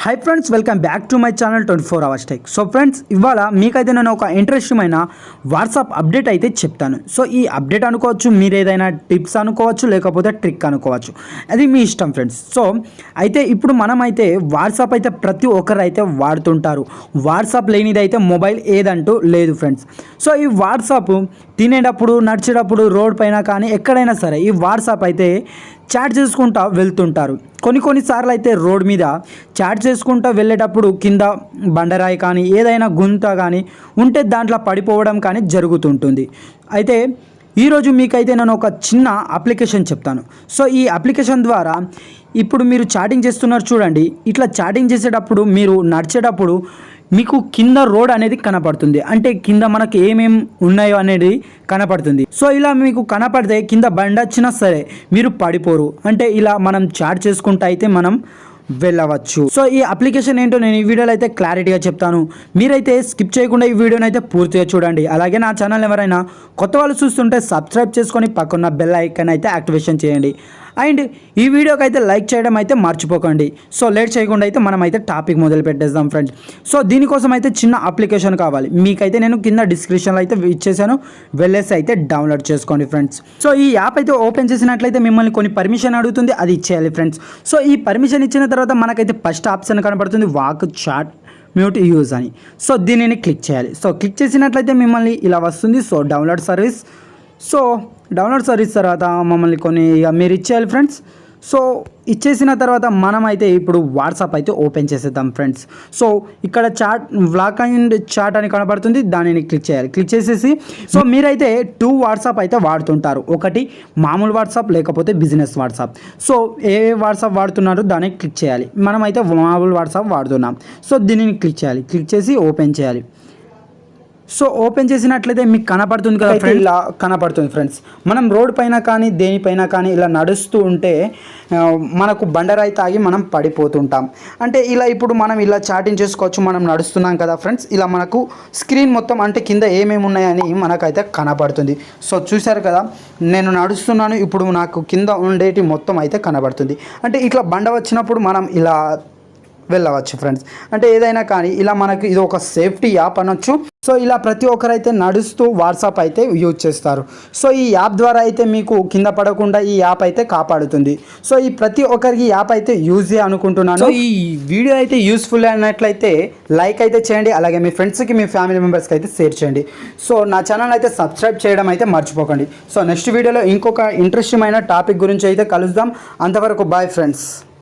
Hi friends, welcome back to my channel 24 hours tech. So friends, ఇవాళ మీకైతే నేను ఒక ఇంట్రెస్టింగ్ వాట్సాప్ అప్డేట్ అయితే చెప్తాను. సో ఈ అప్డేట్ అనుకోవచ్చు, మీరు ఏదైనా టిప్స్ అనుకోవచ్చు, లేకపోతే ట్రిక్ అనుకోవచ్చు, అది మీ ఇష్టం ఫ్రెండ్స్. సో అయితే ఇప్పుడు మనమైతే వాట్సాప్ అయితే ప్రతి ఒక్కరు అయితే వాడుతుంటారు. వాట్సాప్ లేనిది అయితే మొబైల్ ఏదంటూ లేదు ఫ్రెండ్స్. సో ఈ వాట్సాప్ తినేటప్పుడు, నడిచేటప్పుడు, రోడ్ పైన కానీ ఎక్కడైనా సరే ఈ వాట్సాప్ అయితే చాట్ చేసుకుంటూ వెళ్తుంటారు. కొన్నిసార్లు అయితే రోడ్ మీద చాట్ చేసుకుంటూ వెళ్ళేటప్పుడు కింద బండరాయి కానీ ఏదైనా గుంత కానీ ఉంటే దాంట్లో పడిపోవడం కానీ జరుగుతుంటుంది. అయితే ఈరోజు మీకైతే నేను ఒక చిన్న అప్లికేషన్ చెప్తాను. సో ఈ అప్లికేషన్ ద్వారా ఇప్పుడు మీరు చాటింగ్ చేస్తున్నారు చూడండి, ఇట్లా చాటింగ్ చేసేటప్పుడు మీరు నడిచేటప్పుడు మీకు కింద రోడ్ అనేది కనపడుతుంది. అంటే కింద మనకు ఏమేమి ఉన్నాయో అనేది కనపడుతుంది. సో ఇలా మీకు కనపడితే కింద బండి వచ్చినా సరే మీరు పడిపోరు. అంటే ఇలా మనం చాట్ చేసుకుంటూ అయితే మనం వెళ్ళవచ్చు. సో ఈ అప్లికేషన్ ఏంటో నేను ఈ వీడియోలో అయితే క్లారిటీగా చెప్తాను. మీరైతే స్కిప్ చేయకుండా ఈ వీడియోని అయితే పూర్తిగా చూడండి. అలాగే నా ఛానల్ ఎవరైనా కొత్త వాళ్ళు చూస్తుంటే సబ్స్క్రైబ్ చేసుకొని పక్కన బెల్ ఐకాన్ అయితే యాక్టివేషన్ చేయండి. అండ్ ఈ వీడియోకి అయితే లైక్ చేయడం అయితే మర్చిపోకండి. సో లేట్ చేయకుండా అయితే మనం అయితే టాపిక్ మొదలు పెట్టేద్దాం ఫ్రెండ్స్. సో దీనికోసం అయితే చిన్న అప్లికేషన్ కావాలి. మీకైతే నేను కింద డిస్క్రిప్షన్లో అయితే ఇచ్చేసాను, వెళ్ళేసి అయితే డౌన్లోడ్ చేసుకోండి ఫ్రెండ్స్. సో ఈ యాప్ అయితే ఓపెన్ చేసినట్లయితే మిమ్మల్ని కొన్ని పర్మిషన్ అడుగుతుంది, అది ఇచ్చేయాలి ఫ్రెండ్స్. సో ఈ పర్మిషన్ ఇచ్చిన తర్వాత మనకైతే ఫస్ట్ ఆప్షన్ కనపడుతుంది, వాక్ చాట్ మ్యూట్ యూజ్ అని. సో దీనిని క్లిక్ చేయాలి. సో క్లిక్ చేసినట్లయితే మిమ్మల్ని ఇలా వస్తుంది. So download service. So download service తర్వాత మమ్మల్ని కొన్ని మీరు ఇచ్చేయాలి ఫ్రెండ్స్. సో ఇచ్చేసిన తర్వాత మనమైతే ఇప్పుడు వాట్సాప్ అయితే ఓపెన్ చేసేద్దాం ఫ్రెండ్స్. సో ఇక్కడ చాట్ వ్లాగ్ అండ్ చాట్ అని కనబడుతుంది, దానిని క్లిక్ చేయాలి. క్లిక్ చేసేసి సో మీరైతే 2 వాట్సాప్ అయితే వాడుతుంటారు. ఒకటి మామూలు వాట్సాప్, లేకపోతే బిజినెస్ వాట్సాప్. సో ఏ వాట్సాప్ వాడుతున్నారో దాన్ని క్లిక్ చేయాలి. మనమైతే మామూలు వాట్సాప్ వాడుతున్నాం. సో దీనిని క్లిక్ చేయాలి. క్లిక్ చేసి ఓపెన్ చేయాలి. సో ఓపెన్ చేసినట్లయితే మీకు కనపడుతుంది కదా ఫ్రెండ్స్, ఇలా కనపడుతుంది ఫ్రెండ్స్. మనం రోడ్ పైన కానీ దేనిపైన కానీ ఇలా నడుస్తూ ఉంటే మనకు బండరాయి తాగి మనం పడిపోతుంటాం. అంటే ఇలా ఇప్పుడు మనం ఇలా చాటింగ్ చేసుకోవచ్చు. మనం నడుస్తున్నాం కదా ఫ్రెండ్స్, ఇలా మనకు స్క్రీన్ మొత్తం అంటే కింద ఏమేమి ఉన్నాయని మనకైతే కనపడుతుంది. సో చూశారు కదా, నేను నడుస్తున్నాను, ఇప్పుడు నాకు కింద ఉండేటి మొత్తం అయితే కనబడుతుంది. అంటే ఇట్లా బండ వచ్చినప్పుడు మనం ఇలా వెళ్ళవచ్చు ఫ్రెండ్స్. అంటే ఏదైనా కానీ ఇలా మనకు ఇది ఒక సేఫ్టీ యాప్ అనొచ్చు. సో ఇలా ప్రతి ఒక్కరైతే నడుస్తూ వాట్సాప్ అయితే యూజ్ చేస్తారు. సో ఈ యాప్ ద్వారా అయితే మీకు కింద పడకుండా ఈ యాప్ అయితే కాపాడుతుంది. సో ఈ ప్రతి ఒక్కరికి యాప్ అయితే యూజ్ అనుకుంటున్నాను. సో ఈ వీడియో అయితే యూస్ఫుల్ అన్నట్లయితే లైక్ అయితే చేయండి. అలాగే మీ ఫ్రెండ్స్కి, మీ ఫ్యామిలీ మెంబర్స్కి అయితే షేర్ చేయండి. సో నా ఛానల్ అయితే సబ్స్క్రైబ్ చేయడం అయితే మర్చిపోకండి. సో నెక్స్ట్ వీడియోలో ఇంకొక ఇంట్రెస్టింగ్ అయిన టాపిక్ గురించి అయితే కలుద్దాం. అంతవరకు బాయ్ ఫ్రెండ్స్.